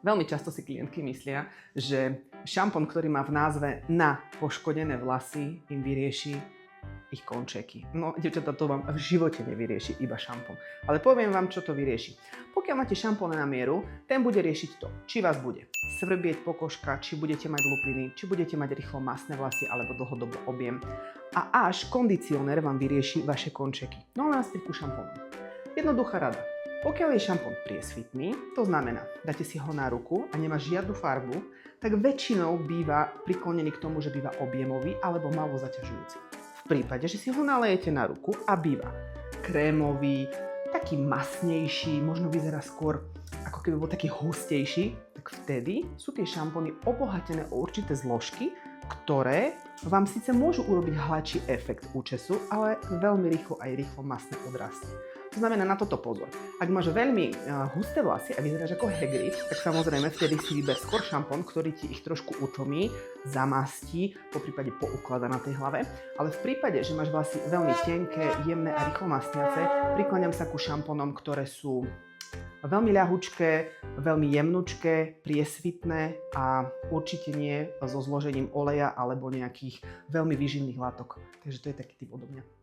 Veľmi často si klientky myslia, že šampón, ktorý má v názve na poškodené vlasy, im vyrieši ich končeky. No, dievčatá, to vám v živote nevyrieši iba šampón. Ale poviem vám, čo to vyrieši. Pokiaľ máte šampón na mieru, ten bude riešiť to, či vás bude svrbieť pokožka, či budete mať lupliny, či budete mať rýchlo masné vlasy alebo dlhodobo objem. A až kondicionér vám vyrieši vaše končeky. No ale naspäť ku šampónu. Jednoduchá rada. Pokiaľ je šampón priesvitný, to znamená, dáte si ho na ruku a nemá žiadnu farbu, tak väčšinou býva priklonený k tomu, že býva objemový alebo málo zaťažujúci. V prípade, že si ho nalejete na ruku a býva krémový, taký masnejší, možno vyzerá skôr ako keby bol taký hustejší, tak vtedy sú tie šampóny obohatené o určité zložky, ktoré vám síce môžu urobiť hladší efekt účesu, ale veľmi rýchlo masné odrastie. To znamená na toto pozor. Ak máš veľmi husté vlasy a vyzeráš ako Hagrid, tak samozrejme vtedy si vyber skôr šampón, ktorý ti ich trošku utlmí, zamastí, poprípade pouklada na tej hlave. Ale v prípade, že máš vlasy veľmi tenké, jemné a rýchlo masniace, prikláňam sa ku šampónom, ktoré sú veľmi ľahučké, veľmi jemnučké, priesvitné a určite nie so zložením oleja alebo nejakých veľmi výživných látok. Takže to je taký typ odo mňa.